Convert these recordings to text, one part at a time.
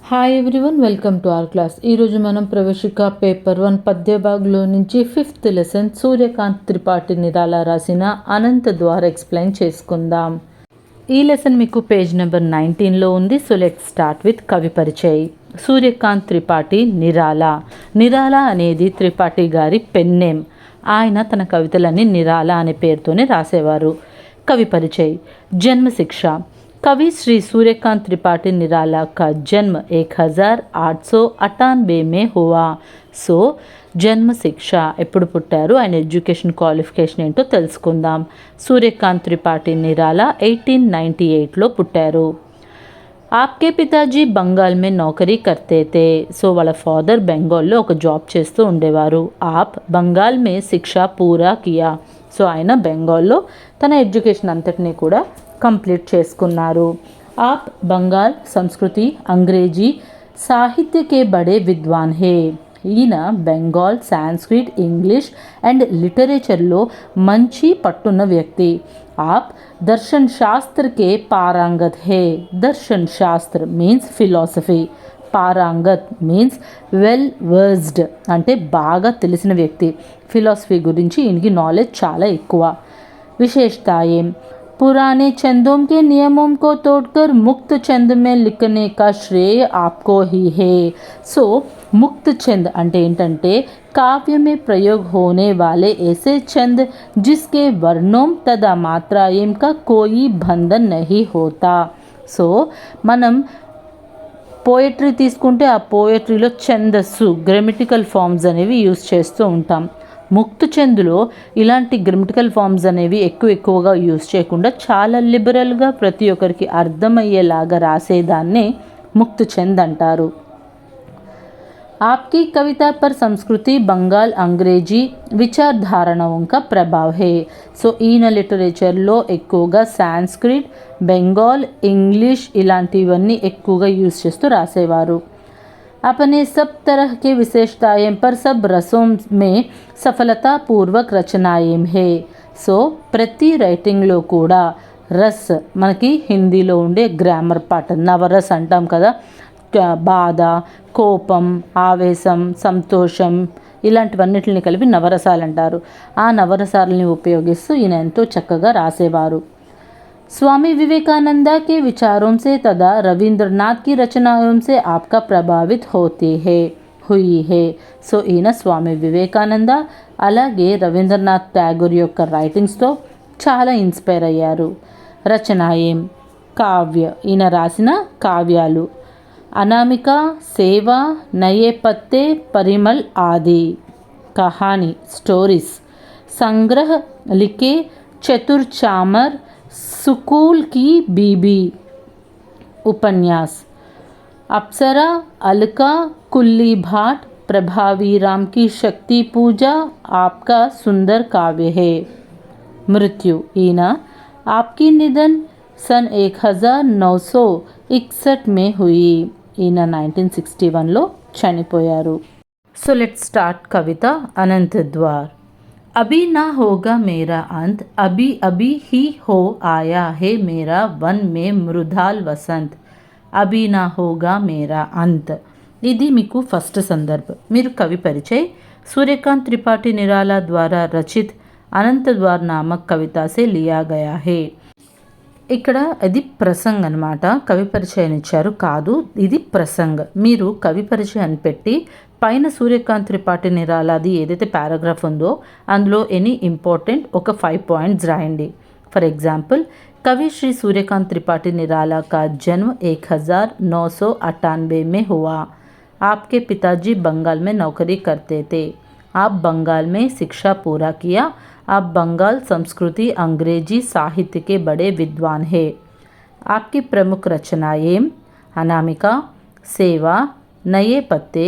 Hi everyone, welcome to our class. ఈరోజు మనం ప్రవేశిక paper 1 పద్యభాగ్లో నుంచి 5th లెసన్ సూర్యకాంత్ త్రిపాఠి నిరాలా రాసిన అనంత ద్వార్ ఎక్స్ప్లెయిన్ చేసుకుందాం. ఈ లెసన్ మీకు పేజ్ నెంబర్ 19లో ఉంది. సో లెట్స్ స్టార్ట్ విత్ కవి పరిచయ్. సూర్యకాంత్ త్రిపాఠి నిరాలా. నిరాలా అనేది త్రిపాఠి గారి పెన్ నేమ్. ఆయన తన కవితలన్నీ నిరాలా అనే పేరుతోనే రాసేవారు. కవి పరిచయ్. జన్మ శిక్ష. कवि श्री सूर्यकांत त्रिपाठी निराला का जन्म 1898 में हुआ. సో జన్మ శిక్ష ఎప్పుడు పుట్టారు, ఆయన ఎడ్యుకేషన్ క్వాలిఫికేషన్ ఏంటో తెలుసుకుందాం. సూర్యకాంత్ త్రిపాఠి నిరాలా 1898లో పుట్టారు. ఆప్కే పితాజీ బంగాల్ మే నౌకరీ కర్తే తే. సో వాళ్ళ ఫాదర్ బెంగాల్లో ఒక జాబ్ చేస్తూ ఉండేవారు. ఆప్ బంగాల్ మే శిక్ష పూరా కియా. సో ఆయన బెంగాల్లో తన ఎడ్యుకేషన్ అంతటినీ కూడా కంప్లీట్ చేసుకున్నారు. ఆప్ బంగాల్ సంస్కృతి అంగ్రేజీ సాహిత్య కే బడే విద్వాన్ హే. ఈయన బెంగాల్ సాంస్క్రిట్ ఇంగ్లీష్ అండ్ లిటరేచర్లో మంచి పట్టున్న వ్యక్తి. ఆప్ దర్శన్ శాస్త్ర కే పారంగత్ హే. దర్శన్ శాస్త్ర మీన్స్ ఫిలాసఫీ, పారంగత్ మీన్స్ వెల్ వర్స్డ్ అంటే బాగా తెలిసిన వ్యక్తి. ఫిలాసఫీ గురించి ఈయనకి నాలెడ్జ్ చాలా ఎక్కువ. విశేషతాయేం पुराने छंदों के नियमों को तोड़कर मुक्त छंद में लिखने का श्रेय आपको ही है. సో ముక్త ఛంద్ అంటే ఏంటంటే काव्य में प्रयोग होने वाले ऐसे छंद जिसके वर्णों तथा मात्राएं का कोई बंधन नहीं होता. సో మనం పోయట్రీ తీసుకుంటే ఆ పోయట్రీలో ఛందస్సు గ్రామటికల్ ఫామ్స్ అనేవి యూజ్ చేస్తూ ఉంటాం. ముక్తు ఛందులో ఇలాంటి గ్రామటికల్ ఫామ్స్ అనేవి ఎక్కువగా యూజ్ చేయకుండా చాలా లిబరల్గా ప్రతి ఒక్కరికి అర్థమయ్యేలాగా రాసేదాన్నే ముక్తు ఛంద్ అంటారు. आपकी कविता पर संस्कृति बंगाल अंग्रेजी విచారధారణों का प्रभाव है. సో ఈయన లిటరేచర్లో ఎక్కువగా సాంస్క్రిట్ బెంగాల్ ఇంగ్లీష్ ఇలాంటివన్నీ ఎక్కువగా యూజ్ చేస్తూ రాసేవారు. अपने सब तरह के विशेषताएं पर सब रसों में సఫలతాపూర్వక రచనాయేం హే. సో ప్రతి రైటింగ్లో కూడా రస్ మనకి హిందీలో ఉండే గ్రామర్ పాటర్న్ నవరస్ అంటాం కదా. బాధ, కోపం, ఆవేశం, సంతోషం ఇలాంటివన్నిటిని కలిపి నవరసాలు అంటారు. ఆ నవరసాలని ఉపయోగిస్తూ ఈయన ఎంతో చక్కగా రాసేవారు. स्वामी विवेकानंद के विचारों से तथा रविंद्रनाथ की रचनाओं से आपका प्रभावित होती है हुई है. సో ఈయన స్వామి వివేకానంద అలాగే రవీంద్రనాథ్ ట్యాగోర్ యొక్క రైటింగ్స్తో చాలా ఇన్స్పైర్ అయ్యారు. రచనాయేం కావ్య, ఈయన రాసిన కావ్యాలు అనామిక, సేవ, నయే పత్తే, పరిమల్ ఆది. కహాని స్టోరీస్ సంగ్రహ లిఖే, చతుర్ చామర్, सुकूल की बीबी. उपन्यास अप्सरा, अलका, कुल्ली भाट, प्रभावी राम की शक्ति पूजा आपका सुंदर काव्य है. मृत्यु ఈయన आपकी निधन सन 1961 में हुई. ఈయన 1961లో చనిపోయారు. సో లెట్స్ స్టార్ట్ కవిత అనంత ద్వార్. अभी ना होगा मेरा अंत, अभी अभी ही हो आया है मेरा वन में मृदाल वसंत. अभी ना होगा मेरा अंत. ఇది మీకు ఫస్ట్ సందర్భ. మీరు కవి పరిచయ్ सूर्यकांत त्रिपाठी निराला द्वारा रचित अनंत द्वार नामक कविता से लिया गया है. ఇక్కడ ఇది ప్రసంగ్ అనమాట. కవి పరిచయం ఇచ్చారు కాదు, ఇది ప్రసంగ్. మీరు కవి పరిచయం పెట్టి పైన సూర్యకాంత్ త్రిపాఠి నిరాలాది ఏదైతే పారాగ్రాఫ్ ఉందో అందులో ఎనీ ఇంపార్టెంట్ ఒక 5 పాయింట్స్ రాయండి. ఫర్ ఎగ్జాంపుల్, कवि श्री सूर्यकांत त्रिपाठी निराला का जन्म 1998 में हुआ. आपके पिताजी बंगाल में नौकरी करते थे. आप बंगाल में शिक्षा पूरा किया. आप बंगाल संस्कृति अंग्रेजी साहित्य के बड़े विद्वान हैं. आपकी प्रमुख रचनाएं अनामिका, सेवा, नए पत्ते,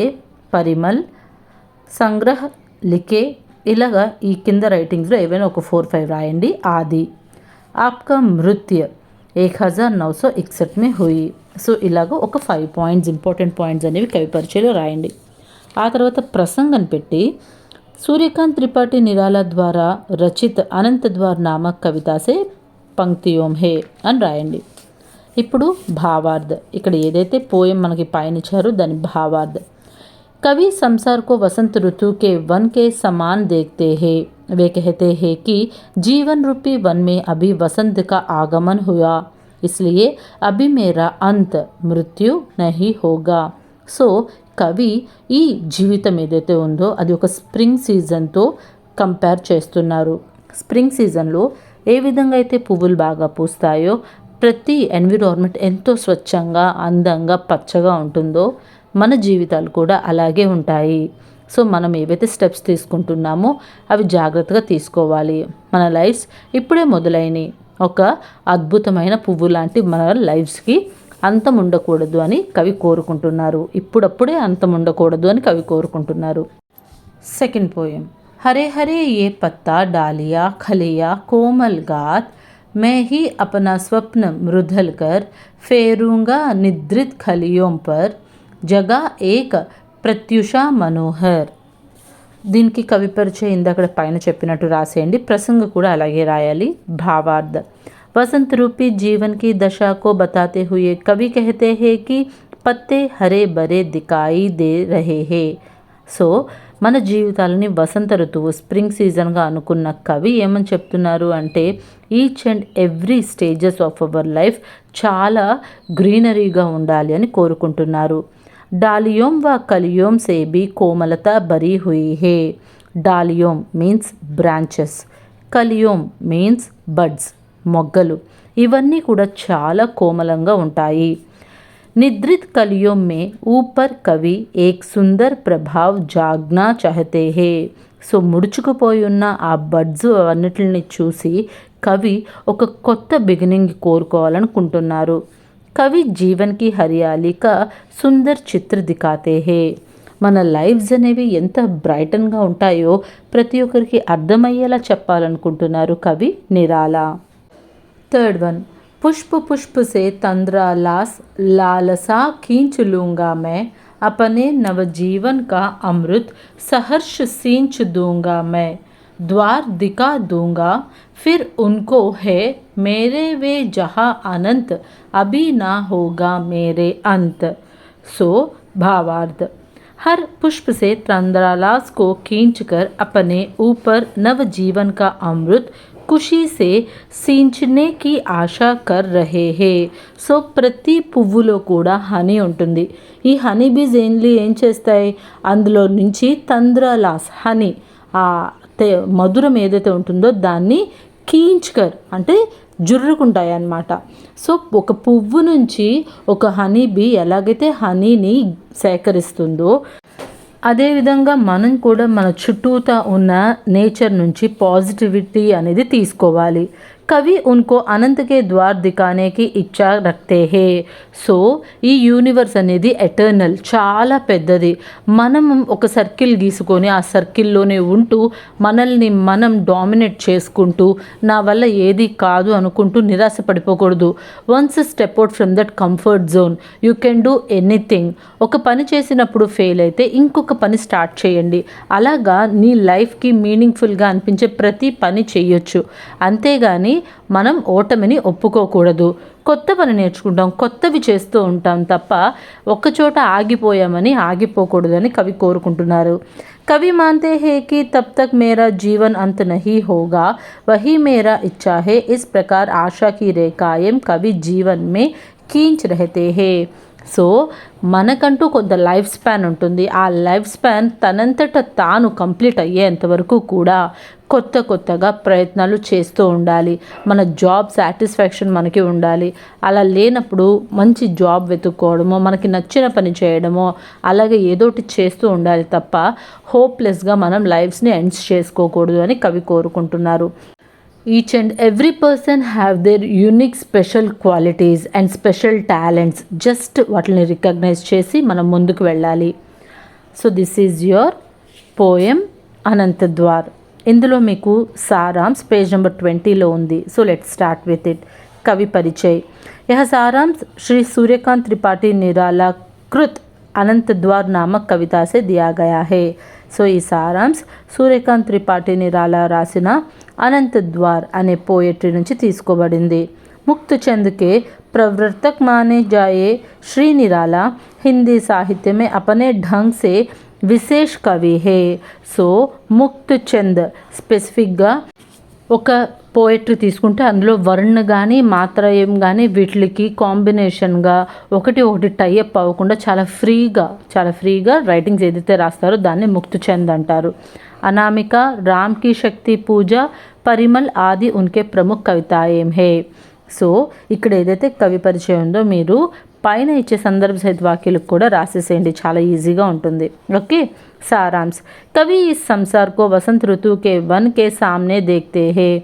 పరిమల్, సంగ్రహ లిఖే. ఇలాగా ఈ కింద రైటింగ్స్లో ఏవైనా ఒక 4-5 రాయండి. ఆది ఆప్కా మృత్యు 1961 में हुई. సో ఇలాగ ఒక 5 పాయింట్స్ ఇంపార్టెంట్ పాయింట్స్ అనేవి కవి పరిచయలో రాయండి. ఆ తర్వాత ప్రసంగం పెట్టి सूर्यकांत त्रिपाठी निराला द्वारा रचित अनंत द्वार नामक कविता से पंक्तियों है అని రాయండి. ఇప్పుడు భావార్థ. ఇక్కడ ఏదైతే పోయం మనకి పైన ఇచ్చారో దాని భావార్థ. कवि संसार को वसंत ऋतु के वन के समान देखते हैं। वे कहते हैं कि जीवन रूपी वन में अभी वसंत का आगमन हुआ, इसलिए अभी मेरा अंत मृत्यु नहीं होगा. సో కవి ఈ జీవితం ఏదైతే ఉందో అది ఒక స్ప్రింగ్ సీజన్తో కంపేర్ చేస్తున్నారు. స్ప్రింగ్ సీజన్లో ఏ విధంగా అయితే పువ్వులు బాగా పూస్తాయో, ప్రతి ఎన్విరాన్మెంట్ ఎంతో స్వచ్ఛంగా అందంగా పచ్చగా ఉంటుందో మన జీవితాలు కూడా అలాగే ఉంటాయి. సో మనం ఏవైతే స్టెప్స్ తీసుకుంటున్నామో అవి జాగ్రత్తగా తీసుకోవాలి. మన లైఫ్స్ ఇప్పుడే మొదలైనవి. ఒక అద్భుతమైన పువ్వు లాంటి మన లైఫ్స్కి అంతం ఉండకూడదు అని కవి కోరుకుంటున్నారు. ఇప్పుడప్పుడే అంతం ఉండకూడదు అని కవి కోరుకుంటున్నారు. Second poem. హరే హరే ఏ పత్తా డాలియా ఖలియా కోమల్ గాత్ मैं ही अपना स्वप्न मृदल कर फेरूंगा निद्रित खलियों पर జగా ఏక ప్రత్యుష మనోహర్. దీనికి కవి పరిచయం ఇందాక పైన చెప్పినట్టు రాసేయండి. ప్రసంగ కూడా అలాగే రాయాలి. భావార్థ. वसंत रूपी जीवन की दशा को बताते हुए कवि कहते हैं कि पत्ते हरे भरे दिखाई दे रहे हैं. సో మన జీవితాలని వసంత ఋతువు స్ప్రింగ్ సీజన్గా అనుకున్న కవి ఏమని చెప్తున్నారు అంటే each and every stages of our life చాలా గ్రీనరీగా ఉండాలి అని కోరుకుంటున్నారు. डालियों व कलियों से भी कोमलता भरी हुई है. डालियों మీన్స్ బ్రాంచెస్, కలియోం మీన్స్ బడ్స్ మొగ్గలు. ఇవన్నీ కూడా చాలా కోమలంగా ఉంటాయి. निद्रित कलियों में ऊपर कवि एक सुंदर प्रभाव जागना चाहते हैं. సో ముడుచుకుపోయి ఉన్న ఆ బడ్స్ అన్నిటిని చూసి కవి ఒక కొత్త బిగినింగ్ కోరుకోవాలనుకుంటున్నారు. కవి జీవన్ కి హరియాలి కా సుందర్ చిత్ర దిఖాతే హే. మన లైఫ్స్ అనేవి ఎంత బ్రైటన్గా ఉంటాయో ప్రతి ఒక్కరికి అర్థమయ్యేలా చెప్పాలనుకుంటున్నారు కవి నిరాలా. Third one. पुष्प पुष्प से तंद्रालास लालसा खींच लूँगा मैं, अपने नवजीवन का अमृत सहर्ष सींच दूँगा मैं, द्वार दिखा दूँगा फिर उनको है मेरे वे जहाँ अनंत अभी ना होगा मेरे अंत. सो भावार्थ. हर पुष्प से तंद्रालास को खींचकर अपने ऊपर नवजीवन का अमृत ఖుషీ సే సించనే కి ఆశా కర్ రహే హే. సో ప్రతి పువ్వులో కూడా హనీ ఉంటుంది. ఈ హనీ బీజ్ ఏం చేస్తాయి, అందులో నుంచి తంద్రలాస్ హనీ ఆ మధురం ఏదైతే ఉంటుందో దాన్ని కీంచ్కర్ అంటే జుర్రుకుంటాయి అన్నమాట. సో ఒక పువ్వు నుంచి ఒక హనీ బీ ఎలాగైతే హనీని సేకరిస్తుందో అదేవిధంగా మనం కూడా మన చుట్టూతా ఉన్న నేచర్ నుంచి పాజిటివిటీ అనేది తీసుకోవాలి. కవి ఉన్కో అనంతకే ద్వార్ దిఖానేకి ఇచ్చా రక్తే హే. సో ఈ యూనివర్స్ అనేది ఎటర్నల్, చాలా పెద్దది. మనం ఒక సర్కిల్ గీసుకొని ఆ సర్కిల్లోనే ఉంటూ మనల్ని మనం డామినేట్ చేసుకుంటూ నా వల్ల ఏది కాదు అనుకుంటూ నిరాశ పడిపోకూడదు. Once step out from that comfort zone you can do anything. ఒక పని చేసినప్పుడు ఫెయిల్ అయితే ఇంకొక పని స్టార్ట్ చేయండి. అలాగా నీ లైఫ్కి మీనింగ్ఫుల్గా అనిపించే ప్రతి పని చేయొచ్చు. అంతేగాని మనం ఓటమిని ఒప్పుకోకూడదు. కొత్త పని నేర్చుకుంటాం, కొత్తవి చేస్తూ ఉంటాం తప్ప ఒక్కచోట ఆగిపోయామని ఆగిపోకూడదని కవి కోరుకుంటున్నారు. कवि मानते हैं कि तब तक मेरा जीवन अंत नहीं होगा, वही मेरा इच्छा है. इस प्रकार आशा की रेखाएं कवि जीवन में खींच रहते हैं. సో మనకంటూ కొంత లైఫ్ స్పాన్ ఉంటుంది. ఆ లైఫ్ స్పాన్ తనంతట తాను కంప్లీట్ అయ్యేంతవరకు కూడా కొత్తగా ప్రయత్నాలు చేస్తూ ఉండాలి. మన జాబ్ సాటిస్ఫాక్షన్ మనకి ఉండాలి. అలా లేనప్పుడు మంచి జాబ్ వెతుక్కోవడమో, మనకి నచ్చిన పని చేయడమో, అలాగే ఏదోటి చేస్తూ ఉండాలి తప్ప హోప్లెస్గా మనం లైఫ్స్ని ఎండ్స్ చేసుకోకూడదు అని కవి కోరుకుంటున్నారు. Each and every person have their unique special qualities and special talents. Just వాటిని రికగ్నైజ్ చేసి మనం ముందుకు వెళ్ళాలి. So this is your poem Anantdwar. ఇందులో మీకు సారాంశ్ పేజ్ నెంబర్ 20లో ఉంది. So let's start with it. కవి పరిచయ్. यह सारांश श्री सूर्यकांत त्रिपाठी निराला कृत अनंतद्वार नामक कविता से दिया गया है. సో ఈ సారాంశ్ సూర్యకాంత్ త్రిపాఠి నిరాలా రాసిన అనంతద్వార్ అనే పోయట్రీ నుంచి తీసుకోబడింది. ముక్తచంద్కే प्रवर्तक माने जाए श्री निराला हिंदी साहित्य में अपने ढंग से విశేష్ కవి హే. సో ముక్త్ చంద్ స్పెసిఫిక్గా ఒక పోయట్రీ తీసుకుంటే అందులో వర్ణ కానీ మాత్రయం కానీ వీటికి కాంబినేషన్గా ఒకటి టైఅప్ అవ్వకుండా చాలా ఫ్రీగా రైటింగ్స్ ఏదైతే రాస్తారో దాన్ని ముక్త్ చంద్ అంటారు. అనామిక, రామ్ కి శక్తి పూజ, పరిమల్ ఆది ఉన్కే ప్రముఖ కవితాయేం హే. సో ఇక్కడ ఏదైతే కవి పరిచయం ఉందో మీరు పైన ఇచ్చే సందర్భ సహిత వాక్యాలకు కూడా రాసేసేయండి, చాలా ఈజీగా ఉంటుంది. ఓకే. सारांश. कवि इस संसार को वसंत ऋतु के वन के सामने देखते हैं.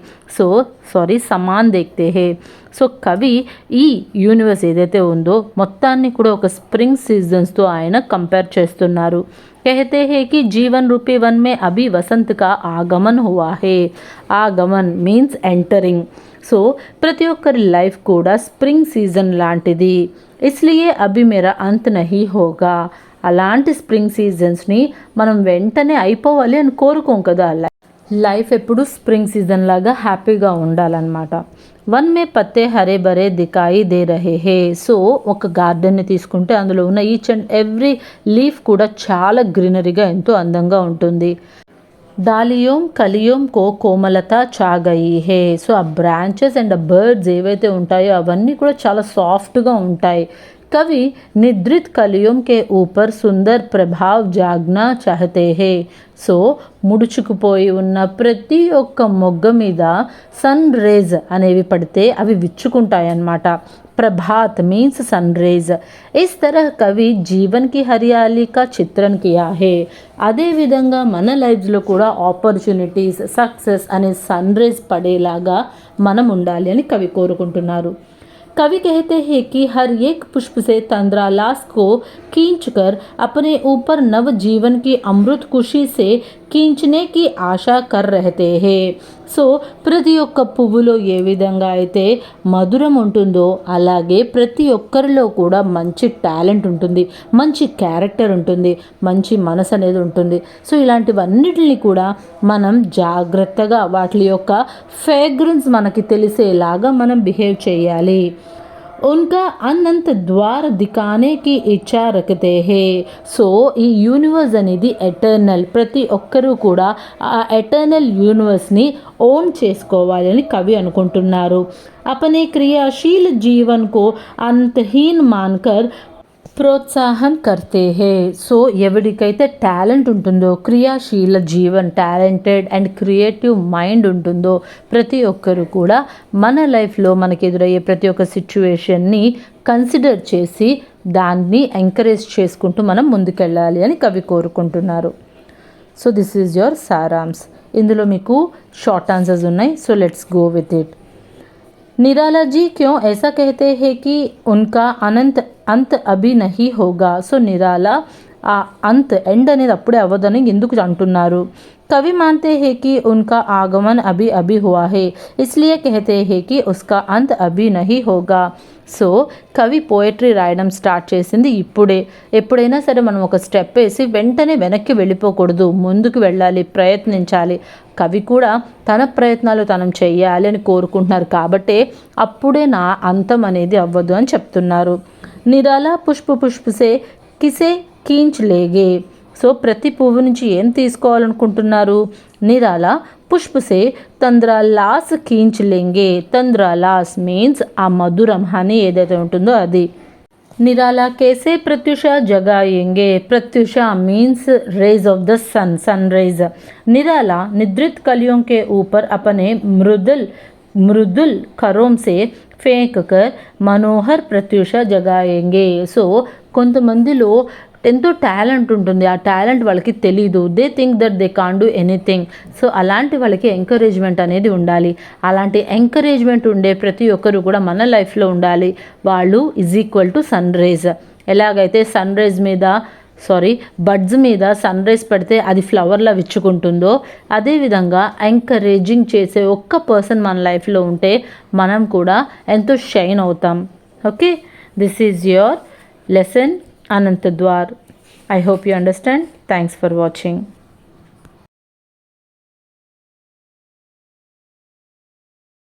సమాన్ देखते हैं. సో కవి ఈ యూనివర్స్ ఏదైతే ఉందో మొత్తాన్ని కూడా ఒక స్ప్రింగ్ సీజన్స్తో ఆయన కంపేర్ చేస్తున్నారు. कहते हैं कि जीवन रूपी वन में अभी वसंत का आगमन हुआ है. आगमन मीन्स ఎంటరింగ్. సో ప్రతి ఒక్కరి లైఫ్ కూడా స్ప్రింగ్ సీజన్ లాంటిది. ఇస్లియే అభి మేరా అంత్ నహీ హోగా. అలాంటి స్ప్రింగ్ సీజన్స్ని మనం వెంటనే అయిపోవాలి అని కోరుకోం కదా. లైఫ్ ఎప్పుడు స్ప్రింగ్ సీజన్ లాగా హ్యాపీగా ఉండాలన్నమాట. వన్ మే పత్తే హరే బరే దికాయి దే రహే హే. సో ఒక గార్డెన్ని తీసుకుంటే అందులో ఉన్న ఈచ్ అండ్ ఎవ్రీ లీఫ్ కూడా చాలా గ్రీనరీగా ఎంతో అందంగా ఉంటుంది. डालियों कलियों को కోమలత చాగయి హే. సో ఆ బ్రాంచెస్ అండ్ ఆ బర్డ్స్ ఏవైతే ఉంటాయో అవన్నీ కూడా చాలా సాఫ్ట్గా ఉంటాయి. కవి నిద్రిత్ కలియోం కే ఊపర్ సుందర్ ప్రభావ్ జాగ్నా చాహతే హే. సో ముడుచుకుపోయి ఉన్న ప్రతి ఒక్క మొగ్గ మీద సన్ రేజ్ అనేవి పడితే అవి విచ్చుకుంటాయన్నమాట. प्रभात मीन्स सनरेज. इस तरह कवि जीवन की हरियाली का चित्रण किया है. అదే విధంగా మన లైఫ్స్లో కూడా ఆపర్చునిటీస్, సక్సెస్ అనే సన్ రేజ్ పడేలాగా మనం ఉండాలి అని కవి కోరుకుంటున్నారు. कवि कहते हैं कि हर एक पुष्प से तंद्रालास को खींचकर अपने ऊपर नव जीवन की अमृत खुशी से खींचने की आशा कर रहते हैं. సో ప్రతి ఒక్క పువ్వులో ఏ విధంగా అయితే మధురం ఉంటుందో అలాగే ప్రతి ఒక్కరిలో కూడా మంచి టాలెంట్ ఉంటుంది, మంచి క్యారెక్టర్ ఉంటుంది, మంచి మనసు అనేది ఉంటుంది. సో ఇలాంటివన్నిటిని కూడా మనం జాగ్రత్తగా వాటి యొక్క ఫ్రేగ్రెన్స్ మనకి తెలిసేలాగా మనం బిహేవ్ చేయాలి. उनका అనంత ద్వార దికానే కి ఇచ్చా రఖతే హే. సో ఈ యూనివర్స్ అనేది ఎటర్నల్. ప్రతి ఒక్కరూ కూడా ఆ ఎటర్నల్ యూనివర్స్ని ఓన్ చేసుకోవాలని కవి అనుకుంటున్నారు. अपने क्रियाशील जीवन को अंतहीन मानकर ప్రోత్సాహం కర్తే హే. సో ఎవరికైతే టాలెంట్ ఉంటుందో, క్రియాశీల Jeevan, talented and creative mind ఉంటుందో ప్రతి ఒక్కరు కూడా మన లైఫ్లో మనకి ఎదురయ్యే ప్రతి ఒక్క సిచ్యువేషన్ని కన్సిడర్ చేసి దాన్ని ఎంకరేజ్ చేసుకుంటూ మనం ముందుకెళ్ళాలి అని కవి కోరుకుంటున్నారు. సో దిస్ ఈజ్ యువర్ సారాంశ్. ఇందులో మీకు షార్ట్ ఆన్సర్స్ ఉన్నాయి. So let's go with it. Nirala ji क्यों ऐसा कहते हैं कि उनका अंत अभी नहीं होगा. సో నిరాలా ఆ అంత్ ఎండ్ అనేది అప్పుడే అవ్వదని ఎందుకు అంటున్నారు? कवि मानते हैं कि उनका आगमन अभी अभी हुआ है, इसलिए कहते हैं कि उसका अंत अभी नहीं होगा. సో కవి పోయట్రీ రాయడం స్టార్ట్ చేసింది ఇప్పుడే. ఎప్పుడైనా సరే మనం ఒక స్టెప్ వేసి వెంటనే వెనక్కి వెళ్ళిపోకూడదు, ముందుకు వెళ్ళాలి, ప్రయత్నించాలి. కవి కూడా తన ప్రయత్నాలు తనం చెయ్యాలి అని కోరుకుంటున్నారు కాబట్టే అప్పుడే నా అంతం అనేది అవ్వదు అని చెప్తున్నారు. నిరాలా పుష్పసే కిసే కీంచ్ లేగే. సో ప్రతి పువ్వు నుంచి ఏం తీసుకోవాలనుకుంటున్నారు? నిరాలా పుష్పసే తంద్రాలాస్ కీంచ్ లేంగే. తంద్రాలాస్ మీన్స్ ఆ మధురం హనీ ఏదైతే ఉంటుందో అది. నిరాలా కేసే ప్రత్యుష జగాయేంగే. ప్రత్యుష means rays of the sun rays. Nirala निद्रित कलियों के ऊपर अपने मृदुल करों से फेंक कर मनोहर प्रत्युష జగాయేంగే. సో కొంతమందిలో ఎంతో టాలెంట్ ఉంటుంది, ఆ టాలెంట్ వాళ్ళకి తెలీదు. They think that they can do anything. So అలాంటి వాళ్ళకి ఎంకరేజ్మెంట్ అనేది ఉండాలి. అలాంటి ఎంకరేజ్మెంట్ ఉండే ప్రతి ఒక్కరు కూడా మన లైఫ్లో ఉండాలి. వాళ్ళు is equal to sun rays. ఎలాగైతే బడ్స్ మీద సన్ రైజ్ పడితే అది ఫ్లవర్లా విచ్చుకుంటుందో అదేవిధంగా ఎంకరేజింగ్ చేసే ఒక్క పర్సన్ మన లైఫ్లో ఉంటే మనం కూడా ఎంతో షైన్ అవుతాం. Okay, this is your lesson Anant Dwar. I hope you understand. Thanks for watching.